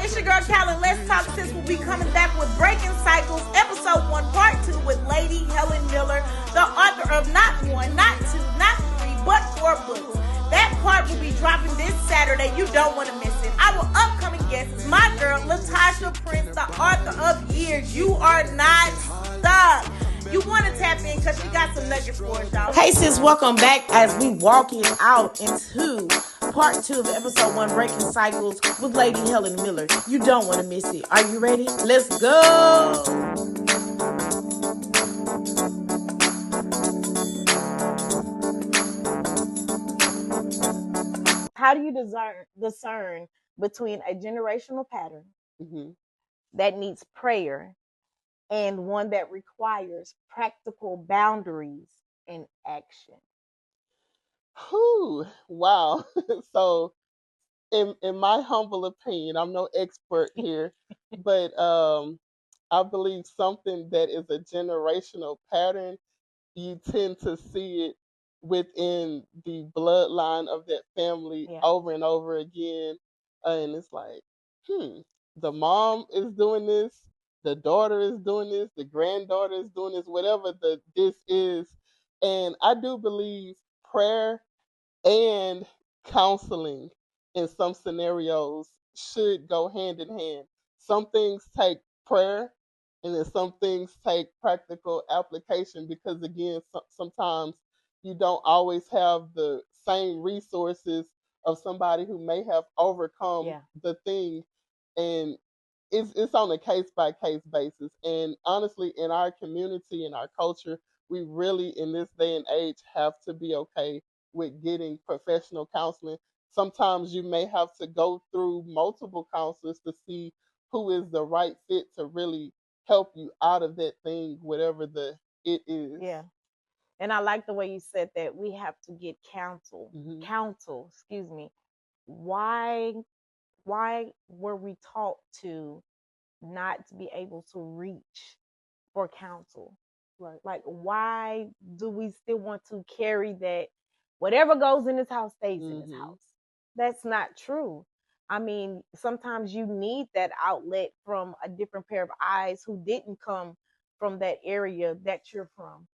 it's your girl Helen. Let's Talk Sis will be coming back with Breaking Cycles, episode 1, part 2 with Lady Helen Miller, the author of not 1, not 2, not 3, but 4 books. That part will be dropping this Saturday. You don't want to miss it. Our upcoming guest is my girl, Latasha Prince, the author of Years. You are not stuck. You want to tap in because she got some nuggets for us, y'all. Hey sis, welcome back as we walking out into part 2 of episode 1, Breaking Cycles with Lady Helen Miller. You don't want to miss it. Are you ready? Let's go. How do you discern between a generational pattern that needs prayer and one that requires practical boundaries and action? Wow. So in my humble opinion, I'm no expert here, but I believe something that is a generational pattern, you tend to see it within the bloodline of that family over and over again. And it's like, the mom is doing this, the daughter is doing this, the granddaughter is doing this, whatever this is. And I do believe prayer and counseling in some scenarios should go hand in hand. Some things take prayer, and then some things take practical application because, again, sometimes you don't always have the same resources of somebody who may have overcome the thing. And it's on a case by case basis. And honestly, in our community, in our culture, we really, in this day and age, have to be okay with getting professional counseling. Sometimes you may have to go through multiple counselors to see who is the right fit to really help you out of that thing, whatever it is. Yeah. And I like the way you said that we have to get counsel. Counsel, excuse me. Why were we taught to not to be able to reach for counsel? Right. Like, why do we still want to carry that whatever goes in this house stays in this house? That's not true. I mean, sometimes you need that outlet from a different pair of eyes who didn't come from that area that you're from,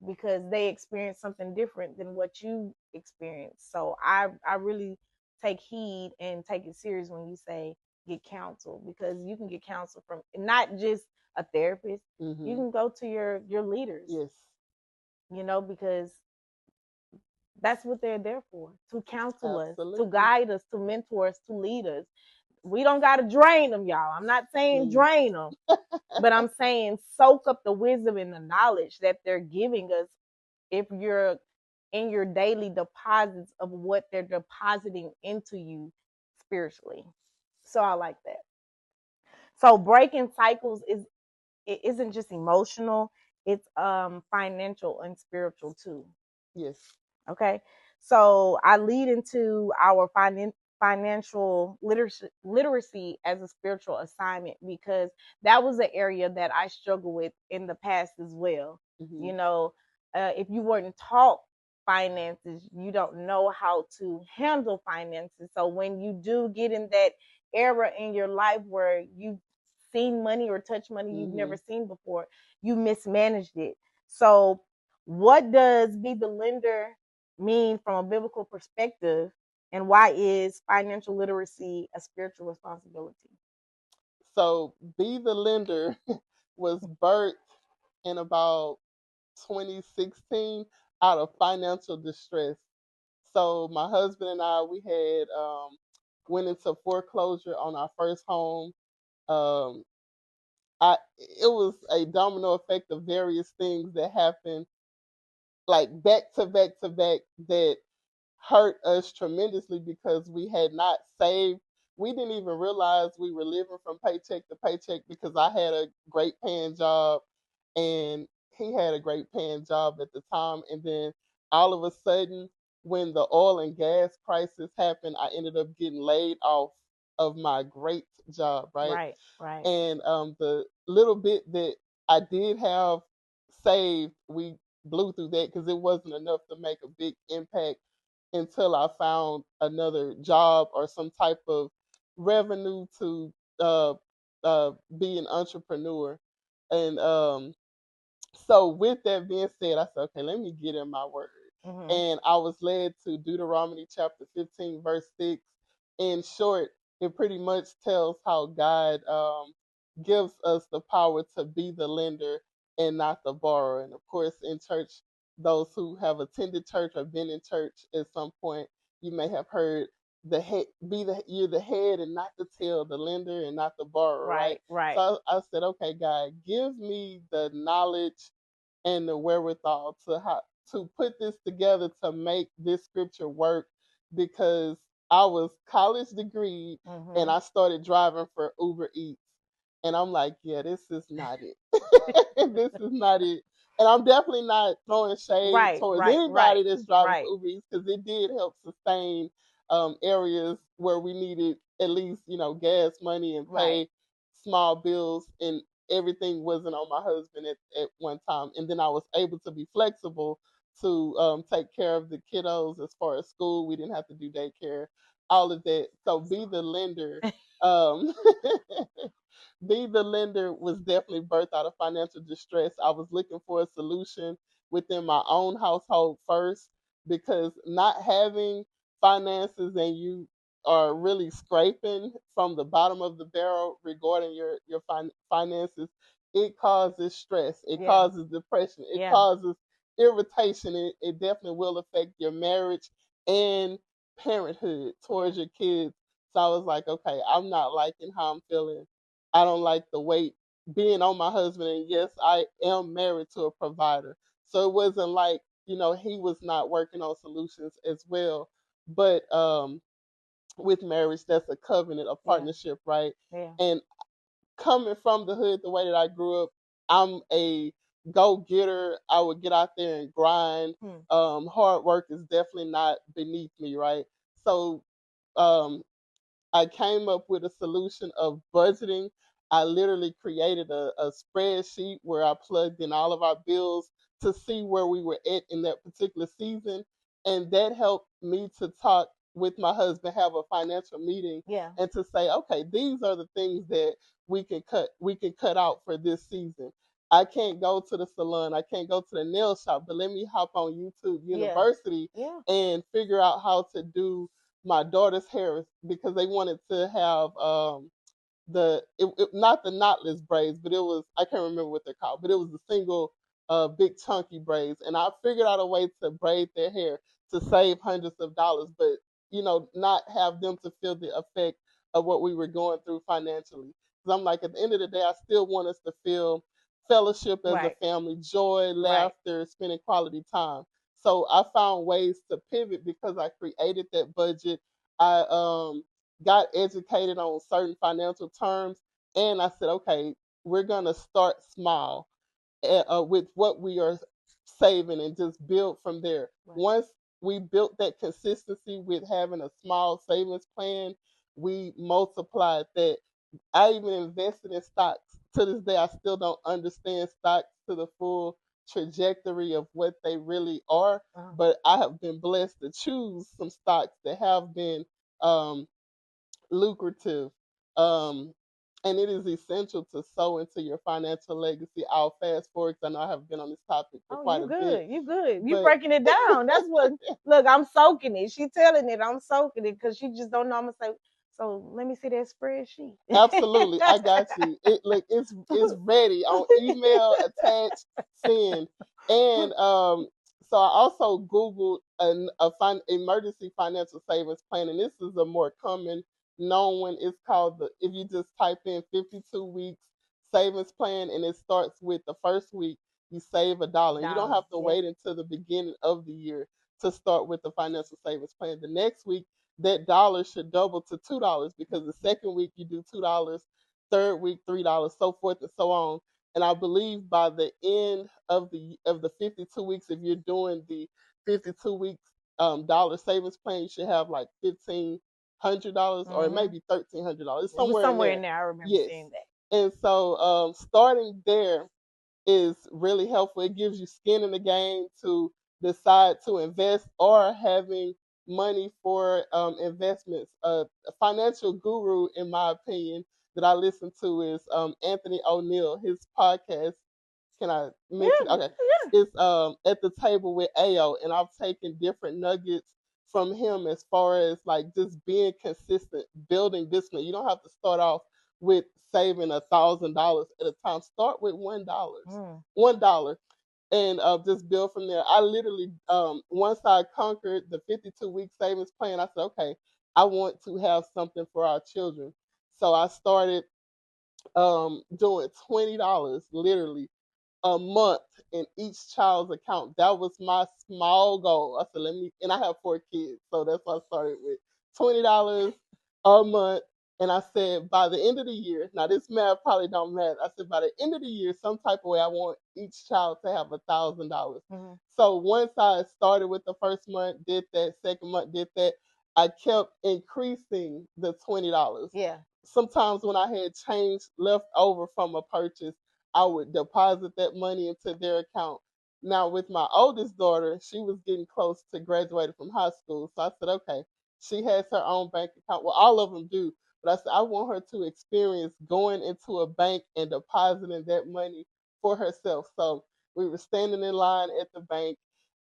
because they experienced something different than what you experienced. So I really take heed and take it serious when you say get counsel, because you can get counsel from not just a therapist. You can go to your leaders. Yes. You know, because that's what they're there for, to counsel Absolutely. us, to guide us, to mentor us, to lead us. We don't got to drain them, y'all. I'm not saying drain them, but I'm saying soak up the wisdom and the knowledge that they're giving us if you're in your daily deposits of what they're depositing into you spiritually. So I like that. So breaking cycles it isn't just emotional, it's financial and spiritual too. Yes. Okay. So I lead into our financial literacy as a spiritual assignment, because that was an area that I struggled with in the past as well. You know, if you weren't taught finances, you don't know how to handle finances. So when you do get in that era in your life where you've seen money or touched money you've never seen before, you mismanaged it. So what does be the lender mean from a biblical perspective, and why is financial literacy a spiritual responsibility? So Be the Lender was birthed in about 2016 out of financial distress. So my husband and I, we had went into foreclosure on our first home. Um, it was a domino effect of various things that happened, like back to back to back, that hurt us tremendously because we had not saved. We didn't even realize we were living from paycheck to paycheck because I had a great paying job and he had a great paying job at the time. And then all of a sudden, when the oil and gas crisis happened, I ended up getting laid off of my great job, right? Right. And the little bit that I did have saved, we blew through that because it wasn't enough to make a big impact until I found another job or some type of revenue to uh, be an entrepreneur. And so with that being said, I said, okay, let me get in my word. Mhm. And I was led to Deuteronomy chapter 15, verse 6. In short, it pretty much tells how God gives us the power to be the lender and not the borrower. And of course, in church, those who have attended church or been in church at some point, you may have heard the head you're the head and not the tail, the lender and not the borrower, right? Right, right. So I said, okay, God, give me the knowledge and the wherewithal to put this together to make this scripture work, because I was college degree and Mhm. I started driving for Uber Eats, and I'm like, yeah, this is not it. This is not it. And I'm definitely not throwing shade Right, towards right, anybody right, that's driving for right, Uber Eats, because it did help sustain areas where we needed at least, gas money and right. pay small bills, and everything wasn't on my husband at one time. And then I was able to be flexible to take care of the kiddos as far as school. We didn't have to do daycare, all of that. So be the lender. Um, be the lender was definitely birthed out of financial distress. I was looking for a solution within my own household first, because not having finances and you are really scraping from the bottom of the barrel regarding your finances, it causes stress, it Yeah, causes depression, it yeah, causes irritation. It definitely will affect your marriage and parenthood yeah, towards your kids. So I was like, okay, I'm not liking how I'm feeling. I don't like the weight being on my husband. And yes, I am married to a provider. So it wasn't like, he was not working on solutions as well. But with marriage, that's a covenant, a yeah, partnership, right? yeah. And coming from the hood, the way that I grew up, I'm a go getter. I would get out there and grind. Hmm. Hard work is definitely not beneath me, right? So um, I came up with a solution of budgeting. I literally created a spreadsheet where I plugged in all of our bills to see where we were at in that particular season. And that helped me to talk with my husband, have a financial meeting, Yeah, and to say, okay, these are the things that we can cut out for this season. I can't go to the salon, I can't go to the nail shop, but let me hop on YouTube yeah, University yeah. and figure out how to do my daughter's hair, because they wanted to have not the knotless braids, but it was, I can't remember what they're called, but it was the single big chunky braids, and I figured out a way to braid their hair to save hundreds of dollars, but not have them to feel the effect of what we were going through financially. Because I'm like, at the end of the day, I still want us to feel fellowship as a Right, family, joy, right, laughter, spending quality time. So I found ways to pivot because I created that budget. I got educated on certain financial terms, and I said, okay, we're gonna start small with what we are saving and just build from there. right. Once we built that consistency with having a small savings plan, we multiplied that. I even invested in stocks. To this day, I still don't understand stocks to the full trajectory of what they really are, Uh, but I have been blessed to choose some stocks that have been um, lucrative. Um, and it is essential to sow into your financial legacy. I'll fast forward because I know I have been on this topic for oh, quite you a bit, good, you good. You but breaking it down. That's what. Look, I'm soaking it. She telling it. I'm soaking it because she just don't know. I'm gonna say. So let me see that spreadsheet. absolutely, I got you. It's ready on email, attached, send, and so I also googled emergency financial savings plan, and this is a more common known one. It's called the if you just type in 52 weeks savings plan, and it starts with the first week you save $1. You don't Dollar. have to Yeah. wait until the beginning of the year to start with the financial savings plan. The next week that dollar should double to $2, because the second week you do $2, third week $3, so forth and so on. And I believe by the end of the 52 weeks, if you're doing the 52 weeks dollar savings plan, you should have like $1,500 or it may Mhm. be $1,300. It's It was somewhere in somewhere there. in there. I remember Yes. seeing that. And so starting there is really helpful. It gives you skin in the game to decide to invest, or having money for investments. A financial guru, in my opinion, that I listen to is Anthony O'Neill. His podcast, can I mention? Yeah, Okay, it's at the table with AO, and I've taken different nuggets from him as far as like just being consistent, building discipline. You don't have to start off with saving $1,000 at a time. Start with yeah. $1, and just build from there. I literally, once I conquered the 52-week savings plan, I said, okay, I want to have something for our children. So I started doing $20 literally a month in each child's account. That was my small goal. I said, let me, and I have 4 kids, so that's what I started with $20 a month. And I said, by the end of the year, now this math probably don't matter. I said, by the end of the year, some type of way, I want each child to have $1,000. Hmm. So once I started with the first month, did that, second month, did that, I kept increasing the $20. Yeah. Sometimes when I had change left over from a purchase, I would deposit that money into their account. Now, with my oldest daughter, she was getting close to graduating from high school. So I said, okay, she has her own bank account. Well, all of them do. But I said, I want her to experience going into a bank and depositing that money for herself. So we were standing in line at the bank,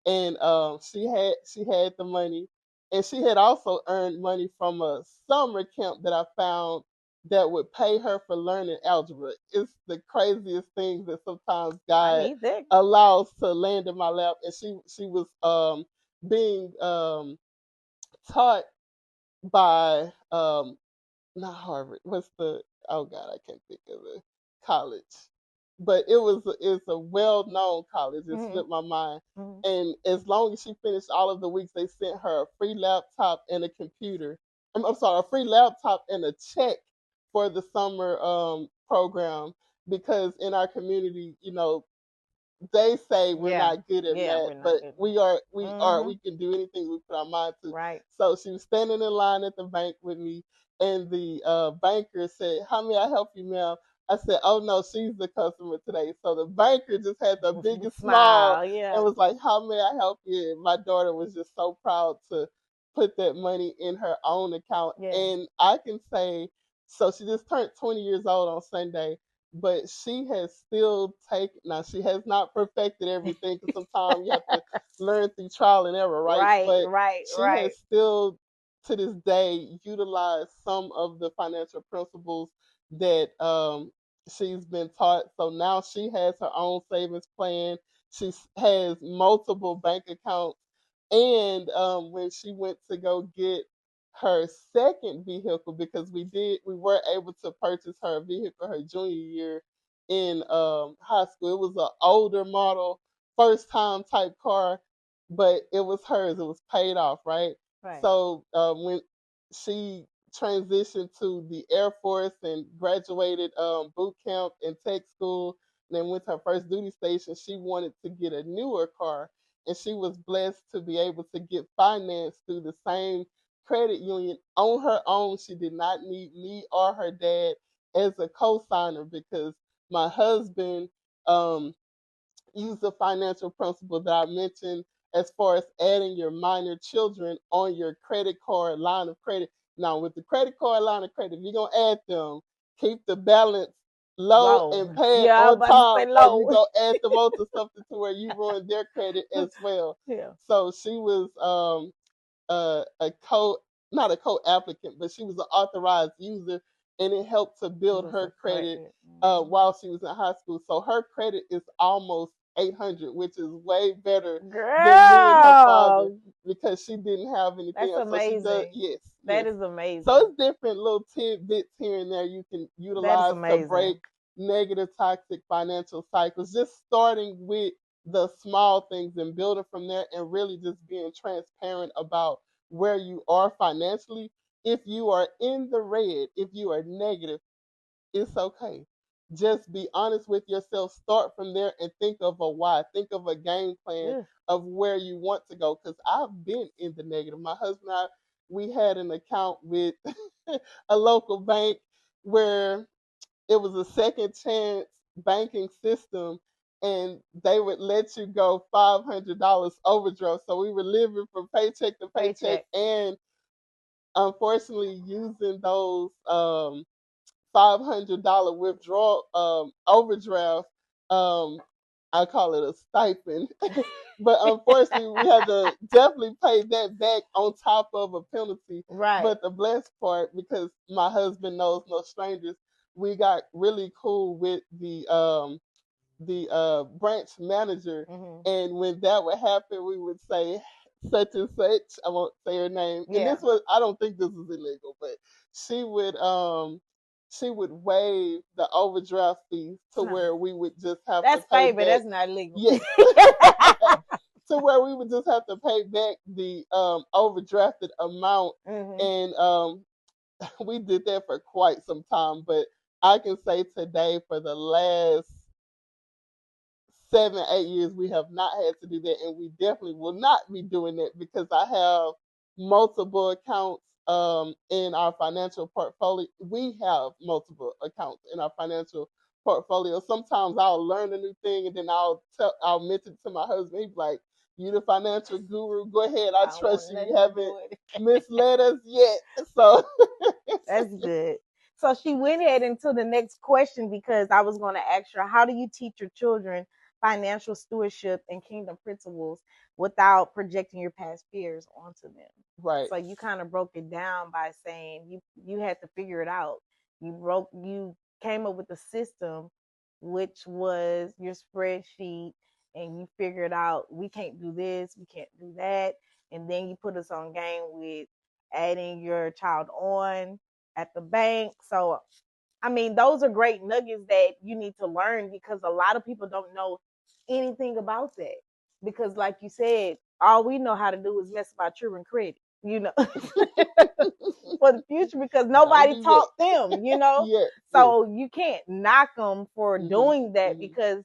and she had the money, and she had also earned money from a summer camp that I found that would pay her for learning algebra. It's the craziest things that sometimes I God need that. allows to land in my lap. And she was being taught by not Harvard. What's the, oh God, I can't think of the college. But it's a well known college. It Hmm. slipped my mind. Hmm. And as long as she finished all of the weeks, they sent her a free laptop and a computer. I'm sorry, a free laptop and a check for the summer program, because in our community, they say we're Yeah. not good at Yeah, math, we're not but good. we Hmm. can do anything we put our mind to. Right. So she was standing in line at the bank with me, and the banker said, "How may I help you, ma'am?" I said, "Oh no, she's the customer today." So the banker just had the biggest smile Smile. and Yeah. was like, "How may I help you?" And my daughter was just so proud to put that money in her own account, Yeah. and I can say, so she just turned 20 years old on Sunday, but she has still taken, now she has not perfected everything because sometimes you have to learn through trial and error, right? Right. But Right. she Right. has still to this day utilized some of the financial principles that she's been taught. So now she has her own savings plan. She has multiple bank accounts, and when she went to go get her second vehicle, because we were able to purchase her a vehicle her junior year in high school. It was an older model, first time type car, but it was hers. It was paid off, right? Right. So when she transitioned to the Air Force and graduated boot camp and tech school, and then went to her first duty station, she wanted to get a newer car, and she was blessed to be able to get financed through the same credit union on her own. She did not need me or her dad as a co-signer, because my husband um, use the financial principle that I mentioned as far as adding your minor children on your credit card line of credit. Now, with the credit card line of credit, if you're going to add them, keep the balance low Low. and pay it Yeah, I was on about to time, say or you low. go add them on to something to where you ruin their credit as well. Yeah. So she was a co not a co-applicant, but she was an authorized user, and it helped to build Just her a credit credit. Hmm. while she was in high school. So her credit is almost 800, which is way better than me and her father, Girl, because she didn't have anything that's else. So she does, amazing. yes, That yes. is So amazing. it's different little tidbits here and there you can That is utilize to break amazing. negative toxic financial cycles. Just starting with the small things and building from there, and really just being transparent about where you are financially. If you are in the red, if you are negative, it's okay. Just be honest with yourself. Start from there and think of a why. Think of a game plan Ugh. of where you want to go. Because I've been in the negative. My husband and I, we had an account with a local bank where it was a second chance banking system. and they would let you go $500 overdraft. So we were living from paycheck to paycheck, Paycheck. and unfortunately using those $500 withdrawal overdraft. Um, I call it a stipend, but unfortunately, we had to definitely pay that back on top of a penalty. Right. But the blessed part, because my husband knows no strangers, we got really cool with the branch manager, Hmm. and when that would happen, we would say such and such. I won't say her name, and Yeah. this was, I don't think this is illegal, but she would um she would waive the overdraft fees to No. where we would just have to That's pay favor. back. That's not legal. Yes. To where we would just have to pay back the overdrafted amount, Hmm. and we did that for quite some time. But I can say today, for the last 7, 8 years, we have not had to do that, and we definitely will not be doing that, because I have multiple accounts in our financial portfolio. We have multiple accounts in our financial portfolio. Sometimes I'll learn a new thing, and then I'll mention it to my husband. He's like, "You the financial guru? Go ahead. I I don't trust want you. You nothing to haven't do with it. misled us yet." So That's good. So she went ahead into the next question because I was going to ask her, how do you teach your children financial stewardship and kingdom principles without projecting your past fears onto them? right, So you kind of broke it down by saying you had to figure it out. You came up with a system, which was your spreadsheet, and you figured out we can't do this, we can't do that, and then you put us on game with adding your child on at the bank. So, I mean, those are great nuggets that you need to learn because a lot of people don't know anything about that. Because, like you said, all we know how to do is mess about children credit, for the future because don't nobody do taught that. them. Yes, yes. So you can't knock them for Mhm, doing that mhm. because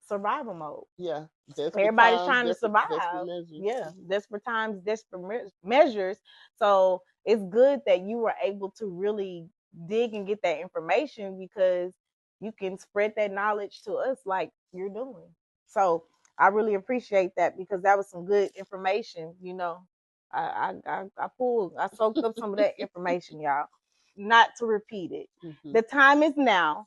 survival mode. Yeah, desperate Everybody's times, trying to desperate survive. measures. Yeah, desperate times, desperate measures. So it's good that you were able to really dig and get that information because you can spread that knowledge to us like you're doing. So I really appreciate that because that was some good information. I soaked up some of that information, y'all. Not to repeat it. Mhm. The time is now.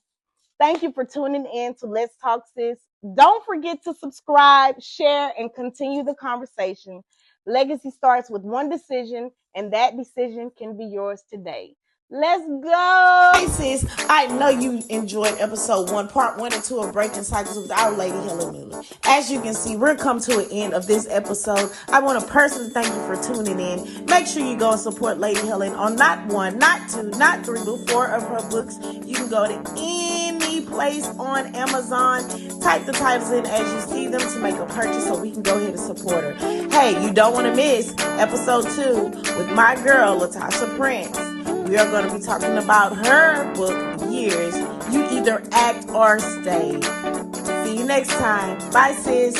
Thank you for tuning in to Let's Talk Sis. Don't forget to subscribe, share, and continue the conversation. Legacy starts with one decision, and that decision can be yours today. Let's go. Hey sis, I know you enjoyed episode 1, part 1 and 2 of Breaking Cycles with our lady Helen Newland. As you can see, we're come to an end of this episode. I want to personally thank you for tuning in. Make sure you go and support Lady Helen on not 1, not 2, not 3, but 4 of her books. You can go to any place on Amazon, type the titles in as you see them to make a purchase so we can go ahead and support her. Hey, you don't want to miss episode 2 with my girl Latasha Prince. We are going to be talking about her book, Years. You either act or stay. See you next time. Bye, sis.